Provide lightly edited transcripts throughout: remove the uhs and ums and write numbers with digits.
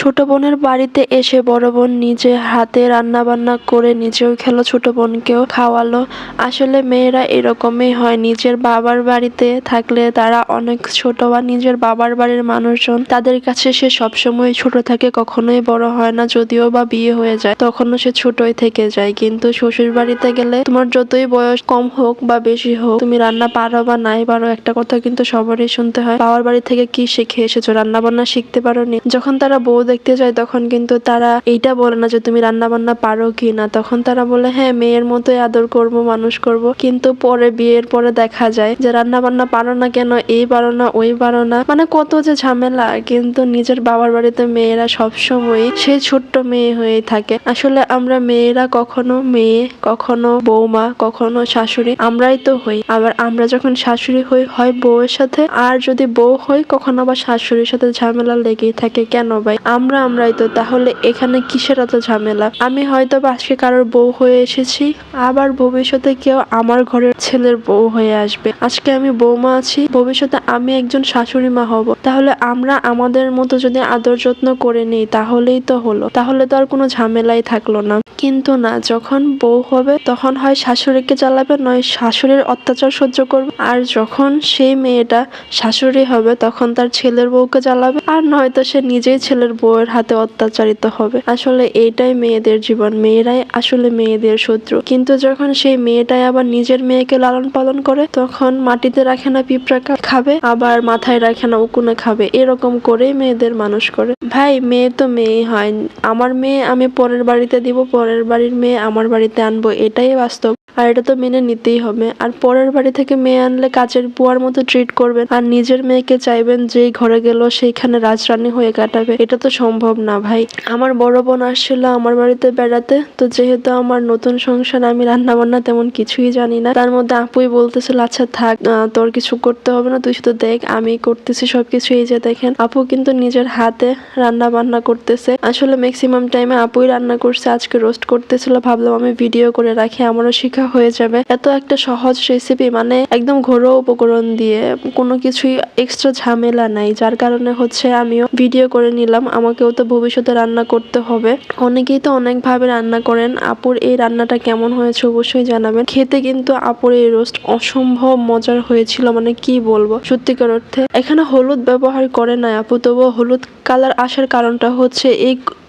ছোট বোনের বাড়িতে এসে বড় বোন নিজে হাতে রান্না বান্না করে নিজেও খেলো, ছোট বোনকেও খাওয়ালো। আসলে মেয়েরা এরকমই হয়, নিজের বাবার বাড়িতে থাকলে তারা অনেক ছোট, বা নিজের বাবার বাড়ির মানুষজন তাদের কাছে সে সবসময় ছোট থাকে, কখনোই বড় হয় না। যদিও বা বিয়ে হয়ে যায় তখনও সে ছোটই থেকে যায়। কিন্তু শ্বশুর বাড়িতে গেলে তোমার যতই বয়স কম হোক বা বেশি হোক, তুমি রান্না পারো বা নাই পারো, একটা কথা কিন্তু সবারই শুনতে হয়, বাবার বাড়ি থেকে কি শিখে এসেছো, রান্না বান্না শিখতে পারোনি? যখন তারা বউ দেখতে যায় তখন কিন্তু তারা এইটা বলে না যে তুমি রান্না বান্না পারো কি না, তখন তারা বলে হ্যাঁ মেয়ের মতোই আদর করব, মানুষ করব। কিন্তু পরে বিয়ের পরে দেখা যায় যে রান্না বান্না পারো না কেন, এই পারো না ওই পারো না, মানে কত যে ঝামেলা। কিন্তু নিজের বাবার বাড়িতে মেয়েরা সবসময় সেই ছোট্ট মেয়ে হয়েই থাকে। আসলে আমরা মেয়েরা কখনো মেয়ে, কখনো বৌমা, কখনো শাশুড়ি, আমরাই তো হই। আবার আমরা যখন শাশুড়ি হই হয় বউয়ের সাথে, আর যদি বউ হই কখনো আবার শাশুড়ির সাথে ঝামেলা লেগেই থাকে। কেন ভাই? আমরাই তো। তাহলে এখানে কিসের এত ঝামেলা? আমি হয়তো আজকে কারোর বউ হয়ে এসেছি, আবার ভবিষ্যতে কেউ আমার ঘরের ছেলের বউ হয়ে আসবে। আজকে আমি বৌমা আছি, ভবিষ্যতে আমি একজন শাশুড়ি মা হব। তাহলে আমরা আমাদের মতো যদি আদর যত্ন করে নিই তাহলেই তো হলো, তাহলে তো আর কোনো ঝামেলাই থাকলো না। কিন্তু না, যখন বউ হবে তখন হয় শাশুড়িকে জ্বালাবে, নয় শাশুড়ির অত্যাচার সহ্য করবে। আর যখন সেই মেয়েটা শাশুড়ি হবে তখন তার ছেলের বউকে জ্বালাবে, আর নয়তো সে নিজেই ছেলের বউয়ের হাতে অত্যাচারিত হবে। আসলে এইটাই মেয়েদের জীবন, মেয়েরাই আসলে মেয়েদের শত্রু। কিন্তু যখন সেই মেয়েটাই আবার নিজের মেয়েকে লালন পালন করে, তখন মাটিতে রাখে না পিঁপড়া খাবে, আবার মাথায় রাখে না উকুনে খাবে। এরকম করেই মেয়েদের মানুষ করে। ভাই, মেয়ে তো মেয়ে হয়। আমার মেয়ে আমি পরের বাড়িতে দিব, পরের বাড়ির মেয়ে আমার বাড়িতে আনবো, এটাই বাস্তব। আর এটা তো মেনে নিতেই হবে। আর পরের বাড়ি থেকে মেয়ে আনলে কাজের বুয়ার মতো ট্রিট করবেন, আর নিজের মেয়েকে চাইবেন যেই ঘরে গেল সেইখানে রাজরানী হয়ে কাটাবে, এটা তো সম্ভব না ভাই। আমার বড় বোন আসছিল আমার বাড়িতে বেড়াতে, তো যেহেতু আমার নতুন সংসার, আমি রান্না বান্না তেমন কিছুই জানি না। তার মধ্যে আপুই বলতেছিল আচ্ছা থাক, তোর কিছু করতে হবে না, তুই শুধু দেখ আমি করতেছি সবকিছু। এই যে দেখেন, আপু কিন্তু নিজের হাতে রান্না বান্না করতেছে। আসলে ম্যাক্সিমাম টাইমে আপুই রান্না করছে। আজকে রোস্ট করতেছিল, ভাবলাম আমি ভিডিও করে রাখি, আমারও শেখা হয়ে যাবে। এত একটা সহজ রেসিপি, মানে একদম ঘরোয়া উপকরণ দিয়ে, কোনো কিছুই এক্সট্রা ঝামেলা নাই, যার কারণে হচ্ছে আমিও ভিডিও করে নিলাম। আমাকেও তো ভবিষ্যতে রান্না করতে হবে। অনেকেই তো অনেক ভাবে রান্না করেন। আপুর এই রান্নাটা কেমন হয়েছে অবশ্যই জানাবেন। খেতে কিন্তু আপুর এই রোস্ট অসম্ভব মজার হয়েছিল, মানে কি বলবো, সত্যিকার অর্থে। এখানে হলুদ ব্যবহার করে না আপু, তবুও হলুদ কালার আসার কারণটা হচ্ছে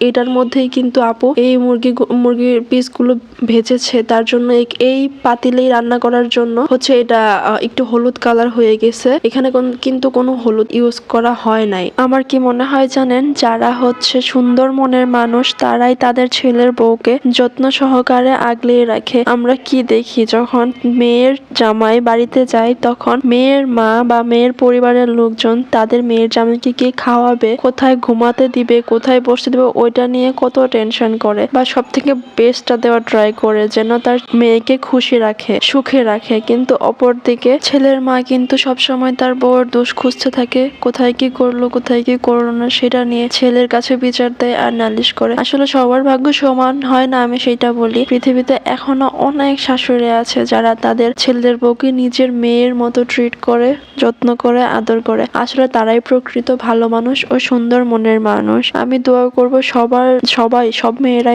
এটার মধ্যেই কিন্তু আপু এই মুরগির পিসগুলো ভেজেছে, তার জন্য এই পাতিলেই রান্না করার জন্য হচ্ছে এটা একটু হলুদ কালার হয়ে গেছে। এখানে কিন্তু কোনো হলুদ ইউজ করা হয় নাই। আমার কি মনে হয় জানেন, যারা হচ্ছে সুন্দর মনের মানুষ তারাই তাদের ছেলের বউকে যত্ন সহকারে আগলিয়ে রাখে। আমরা কি দেখি, যখন মেয়ের জামাই বাড়িতে যায় তখন মেয়ের মা বা মেয়ের পরিবারের লোকজন তাদের মেয়ের জামাইকে কি খাওয়াবে, কোথায় ঘুমাতে দিবে, কোথায় বসতে দিবে, ওইটা নিয়ে কত টেনশন করে, বা সব থেকে বেস্টটা দেওয়ার ট্রাই করে যেন তার মেয়েকে খুশি রাখে, সুখে রাখে। কিন্তু অপরদিকে ছেলের মা কিন্তু সবসময় তার বউয়ের দোষ খুঁজতে থাকে, কোথায় কি করলো কোথায় কি করলো না সেটা নিয়ে ছেলের কাছে বিচার দেয় আর নালিশ করে। আসলে সবার ভাগ্য সমান হয় না, আমি সেটা বলি। পৃথিবীতে এখনো অনেক শাশুড়ি আছে যারা তাদের ছেলের বউকে নিজের মেয়ের মতো ট্রিট করে, যত্ন করে, আদর করে। আসলে তারাই প্রকৃত ভালো মানুষ ও সুন্দর মনের মানুষ। আমি দোয়া করব সব মেয়েরা